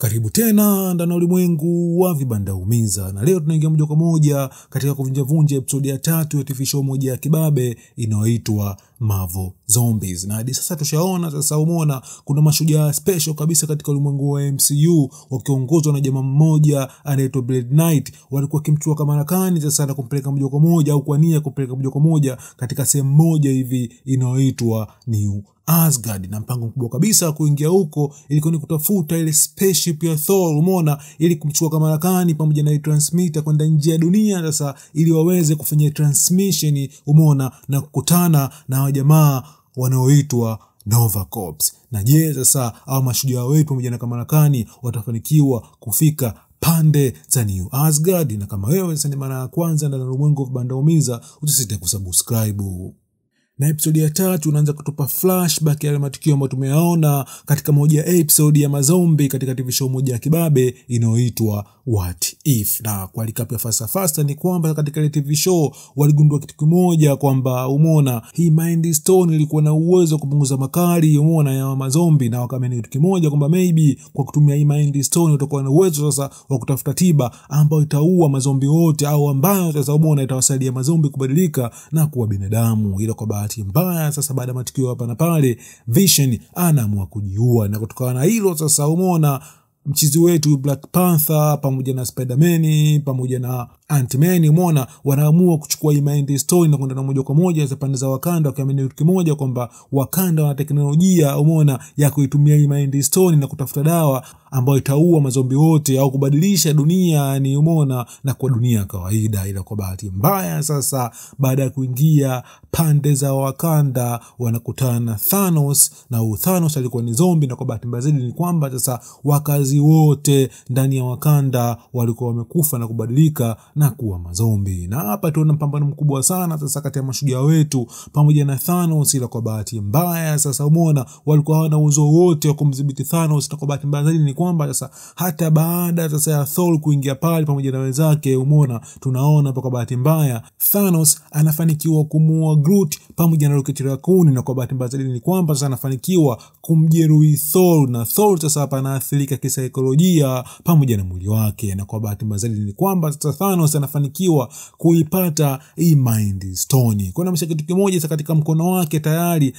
Karibu tena ndani ya ulimwengu wa vibanda umiza, na leo tunaingia moja kwa moja katika kuvunja episode ya 3 ya TV show moja ya kibabe inayoitwa Marvel Zombies. Na hadi sasa tushaona umeona kuna mashujaa special kabisa katika ulimwengu wa MCU wakiongozwa na jamaa mmoja anaitwa Blade Knight. Walikuwa kimchukua kama Marekani sasa na kumpeleka moja kwa moja au kwa nia kupeleka moja kwa moja katika sehemu moja hivi inayoitwa New Asgard, na mpango mkubwa kabisa kuingia huko ilikuwa ni kutafuta ile spaceship ya Thor, umeona, ili kumchukua kama Marekani pamoja na transmitter kwenda nje ya dunia sasa ili waweze kufanya transmission, umeona, na kukutana na jamaa wanaoitwa Nova Corps. Na je, sasa hao mashujaa wetu pamoja na kama Marekani watafanikiwa kufika pande za New Asgard? Na kama wewe sasa ni mara ya kwanza ndani ya ulimwengu wa vibanda umiza, usisite kusubscribe. Na episode ya 3 unaanza kutupa flashback ya matukio ambayo tumeyaona katika moja episode ya mazombi katika TV show moja ya kibabe inayoitwa What If. Na kwa recap ya fasta ni kwamba katika ile TV show waligundua kitu kimoja, kwamba umeona hii Mind Stone ilikuwa na uwezo wa kupunguza makali, umeona, ya mazombi, na wakaamini kitu kimoja kwamba maybe kwa kutumia hii Mind Stone utakuwa na uwezo sasa wa kutafuta tiba ambayo itaua mazombi wote, au ambayo sasa umeona itawasaidia mazombi kubadilika na kuwa binadamu. Ila kwa bahati mbaya sasa baada ya matukio hapa na pale Vision anaamua kujiua, na kutokana na hilo sasa umeona mchizi wetu Black Panther pamoja na Spider-Man pamoja na Ant-Man, umeona, wanaamua kuchukua hii Mind Stone na kwenda na moja kwa moja za pande za Wakanda, wakiamini kitu kimoja kwamba Wakanda wana teknolojia, umeona, ya kuitumia hii Mind Stone na kutafuta dawa ambayo itaua mazombi wote au kubadilisha dunia, ni umeona, na kwa dunia kawaida. Ila kwa bahati mbaya sasa baada ya kuingia pande za Wakanda wanakutana na Thanos, na Thanos alikuwa ni zombie, na kwa bahati mbaya zaidi ni kwamba sasa wakazi wote ndani ya Wakanda walikuwa wamekufa na kubadilika na kuwa mazombi. Na hapa tuona mpambano mkubwa sana sasa kati ya mashujaa wetu pamoja na Thanos. Ila kwa bahati mbaya sasa umeona walikuwa hawana uwezo wote wa kumdhibiti Thanos, na kwa bahati mbaya zaidi ni kwamba sasa hata baada sasa ya Thor kuingia pale pamoja na wenzake, umeona, tunaona kwa bahati mbaya Thanos anafanikiwa kumuua Groot pamoja na Rocket Raccoon, na kwa bahati mbaya zaidi ni kwamba sasa anafanikiwa kumjeruhi Thor, na Thor sasa hapa anaathirika kisaikolojia pamoja na mwili wake. Na kwa bahati mbaya zaidi ni kwamba sasa Thanos anafanikiwa kuipata hii Mind Stone. Kuna kitu kimoja sasa katika mkono wake tayari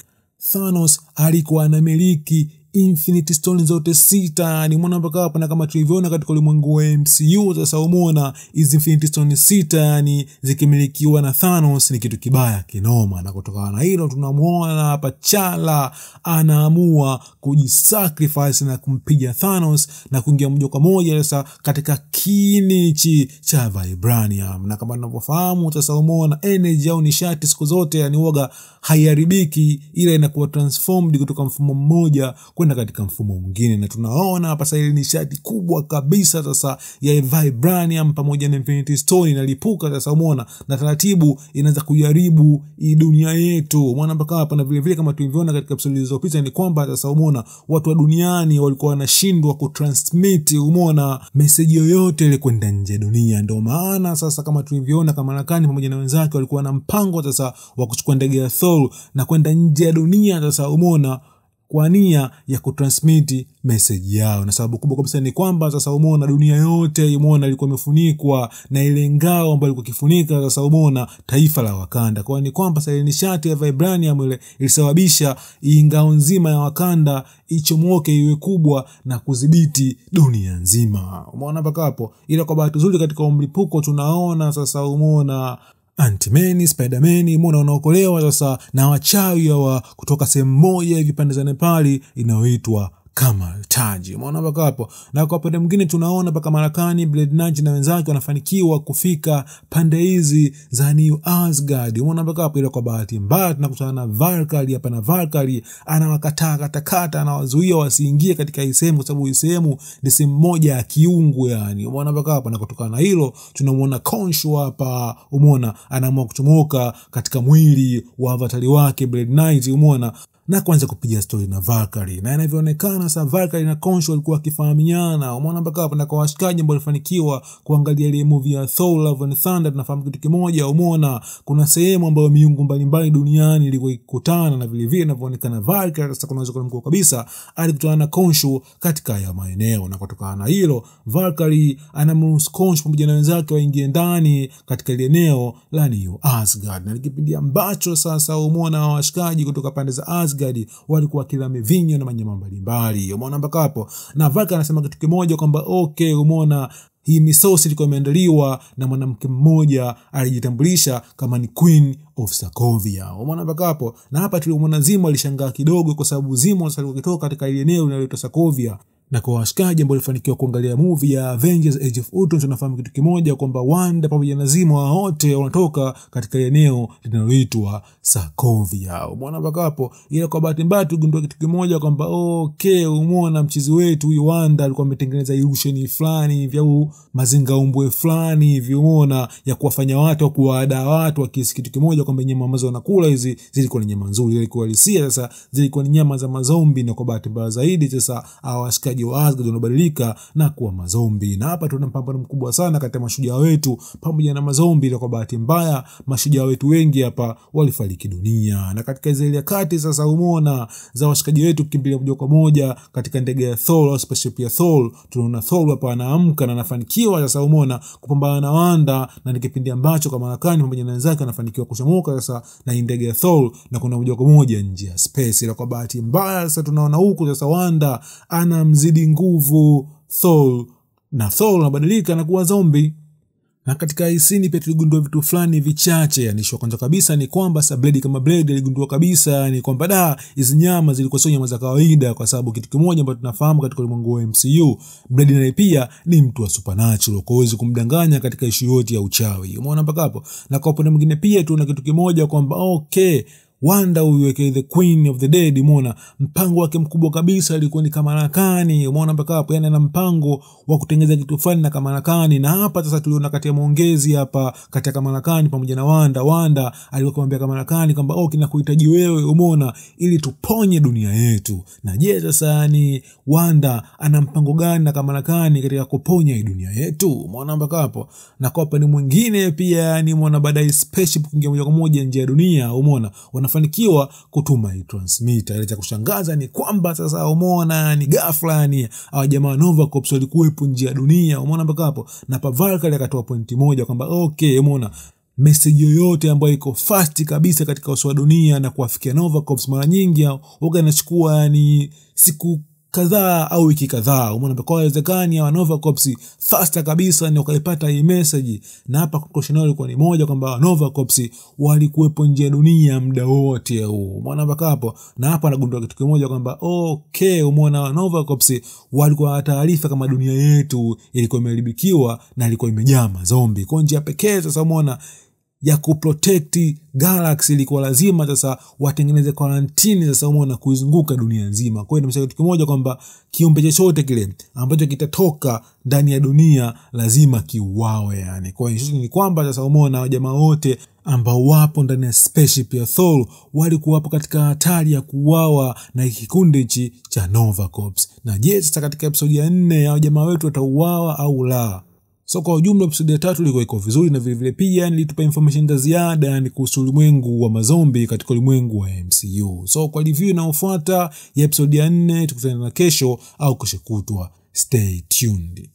Thanos alikuwa anamiliki Infinity Stone zote 6. Ni mwana mpaka hapa, na kama tulivyoona katika ulimwengu wa MCU sasa umeona hizi Infinity Stone 6 yani zikimilikiwa na Thanos ni kitu kibaya kinoma. Na kutokana na hilo tunamuona hapa Chala anaamua kujisacrifice na kumpiga Thanos na kuingia moja kwa moja sasa katika kinichi cha Vibranium. Na kama tunavyofahamu sasa umeona energy au nishati siku zote yani uoga haiharibiki, ila inakuwa transformed kutoka mfumo mmoja kwenda katika mfumo mwingine. Na tunaona hapa sasa ile nishati kubwa kabisa sasa ya Vibranium pamoja na Infinity Stone inalipuka sasa umeona, na taratibu inaanza kujaribu hii dunia yetu, umeona mpaka hapa. Na vile vile kama tulivyoona katika episode zilizopita ni kwamba sasa umeona watu wa duniani walikuwa wanashindwa kutransmit, umeona, message yoyote ile kwenda nje dunia. Ndio maana sasa kama tulivyoona kama Marekani pamoja na wenzake walikuwa na mpango sasa wa kuchukua ndege ya Thor na kwenda nje ya dunia sasa umeona kwa nia ya kutransmit message yao. Na sababu kubwa kabisa ni kwamba sasa umeona dunia yote umeona ilikuwa imefunikwa na ile ngao ambayo ilikuwa kifunika sasa umeona taifa la Wakanda. Kwa ni kwamba sasa ile nishati ya Vibranium ile ilisababisha ngao nzima ya Wakanda ichomoke iwe kubwa na kudhibiti dunia nzima, umeona mpaka hapo. Ila kwa bahati nzuri katika mlipuko tunaona sasa umeona Ant-Man, Spider-Man, umeona wanaokolewa sasa na wachawi hawa kutoka sehemu moja hivi pande za Nepali inayoitwa Kamar-Taj, umeona mpaka hapo. Na kwa pande mwingine tunaona mpaka Marekani Blade Knight na wenzake wanafanikiwa kufika pande hizi za New Asgard, umeona mpaka hapo. Ila kwa bahati mbaya tunakutana na Valkyrie hapa, na Valkyrie anawakataa katakata, anawazuia wasiingie katika hii sehemu kwa sababu hii sehemu ni sehemu moja ya kiungu yani, umeona mpaka hapa. Na kutokana na hilo tunamuona Khonshu hapa, umeona, anaamua kuchomoka katika mwili wa avatari wake Blade Knight, umeona, na kuanza kupiga story na Valkyrie. Na inavyoonekana sasa Valkyrie na Khonshu walikuwa wakifahamiana. Umeona mpaka hapa, na kwa washikaji ambao walifanikiwa kuangalia ile movie ya Thor Love and Thunder, tunafahamu kitu kimoja. Umeona kuna sehemu ambayo miungu mbalimbali duniani ilikuwa ikikutana, na vile vile inavyoonekana Valkyrie sasa kuna uwezo mkubwa kabisa alikutana na Khonshu katika ya maeneo, na kutokana na hilo Valkyrie anamruhusu Khonshu pamoja na wenzake waingie ndani katika ile eneo la New Asgard. Na kipindi ambacho sasa umeona washikaji kutoka pande za Asgard walikuwa kila mivinyo na manyama mbalimbali. Umeona mpaka hapo, na Valkyrie anasema kitu kimoja kwamba okay, umeona hii misosi ilikuwa imeandaliwa na mwanamke mmoja alijitambulisha kama ni Queen of Sokovia. Umeona mpaka hapo, na hapa tulimuona Zemo alishangaa kidogo kwa sababu Zemo alikuwa kutoka katika ile eneo linaloitwa Sokovia. Na kwa washikaji ambao walifanikiwa kuangalia movie ya Avengers Age of Ultron, tunafahamu kitu kimoja kwamba Wanda pamoja na Zemo wote wanatoka katika eneo linaloitwa Sokovia. Umeona mpaka hapo, ila kwa bahati mbaya tugundua kitu kimoja kwamba okay, umeona mchizi wetu huyu Wanda alikuwa ametengeneza illusion fulani vya mazingaumbwe fulani hivi, umeona, ya kuwafanya watu kuwaada watu wakisi kitu kimoja kwamba nyama ambazo wanakula hizi zilikuwa ni nyama nzuri, ilikuwa halisia sasa zilikuwa ni nyama za mazombi. Na kwa bahati mbaya zaidi sasa washikaji wa Asgard wanabadilika na kuwa mazombi, na hapa tuna mpambano mkubwa sana kati ya mashujaa wetu pamoja na mazombi. Na kwa bahati mbaya mashujaa wetu wengi hapa walifariki dunia, na katika zile nyakati sasa umeona za washikaji wetu kukimbilia moja kwa moja katika ndege ya Thor au spaceship ya Thor, tunaona Thor hapa anaamka na anafanikiwa sasa umeona kupambana na Wanda, na ni kipindi ambacho kama Marekani pamoja na wenzake anafanikiwa kushamuka sasa na ndege ya Thor na kuna moja kwa moja nje ya space. Ila kwa bahati mbaya sasa tunaona huku sasa Wanda anamzidi nguvu Thor, na Thor anabadilika na kuwa zombie. Na katika hisini pia tuligundua vitu fulani vichache. Yani kwanza kabisa ni kwamba Blade kama Blade aligundua kabisa ni kwamba hizi nyama zilikuwa sio nyama za kawaida, kwa sababu kitu kimoja ambacho tunafahamu katika ulimwengu wa MCU, Blade naye pia ni mtu wa supernatural, kwa hiyo kumdanganya katika issue yote ya uchawi. Umeona mpaka hapo. Na kwa upande mwingine pia tuna kitu kimoja kwamba okay, Wanda uiweke the Queen of the Dead. Umeona mpango wake mkubwa kabisa alikuwa ni Kamala Khan. Umeona mpaka hapo, yani ana mpango wa kutengeneza kitu fulani na Kamala Khan. Na hapa sasa tuliona kati ya maongezi hapa kati ya Kamala Khan pamoja na Wanda alikuwa kumwambia Kamala Khan kwamba kinakuhitaji wewe, umeona, ili tuponye dunia yetu. Na je, sasa ni Wanda ana mpango gani na Kamala Khan katika kuponya hii dunia yetu? Umeona mpaka hapo. Na kwa upande mwingine pia ni muona baadaye spaceship kuingia moja kwa moja nje ya dunia. Umeona wanafanikiwa kutuma hii transmitter. Ile cha kushangaza ni kwamba sasa umeona ni ghafla ni jamaa Nova Corps walikuwepo nje ya dunia. Umeona mpaka hapo, na pa Valkyrie akatoa pointi moja kwamba okay, umeona message yoyote ambayo iko fast kabisa katika uso wa dunia na kuwafikia Nova Corps mara nyingi inachukua ni siku kadhaa au wiki kadhaa. Umeona kwa uwezekano ya Nova Corps faster kabisa ni wakaipata hii message. Na hapa conclusion ilikuwa ni moja kwamba Nova Corps walikuwepo nje ya dunia muda wote huu. Umeona mpaka hapo, na hapa anagundua kitu kimoja kwamba okay, umeona Nova Corps walikuwa na taarifa kama dunia yetu ilikuwa imeharibikiwa na ilikuwa imejaa mazombi. Kwa njia pekee sasa umeona ya kuprotect galaxy ilikuwa lazima sasa watengeneze quarantine sasa umeona kuizunguka dunia nzima. Kwa hiyo nimesema kitu kimoja kwamba kiumbe chochote kile ambacho kitatoka ndani ya dunia lazima kiuawe yani. Kwa hiyo ni kwamba sasa umeona jamaa wote ambao wapo ndani ya spaceship ya Thor walikuwa hapo katika hatari ya kuuawa na kikundi cha Nova Corps. Na je, sasa katika episode ya 4 hao jamaa wetu watauawa au la? So kwa ujumla episode ya 3 ilikuwa iko vizuri, na vile vile pia nilitupa information za ziada yani kuhusu ulimwengu wa mazombi katika ulimwengu wa MCU. So kwa review inayofuata ya episode ya 4 tukutane na kesho au kesho kutwa. Stay tuned.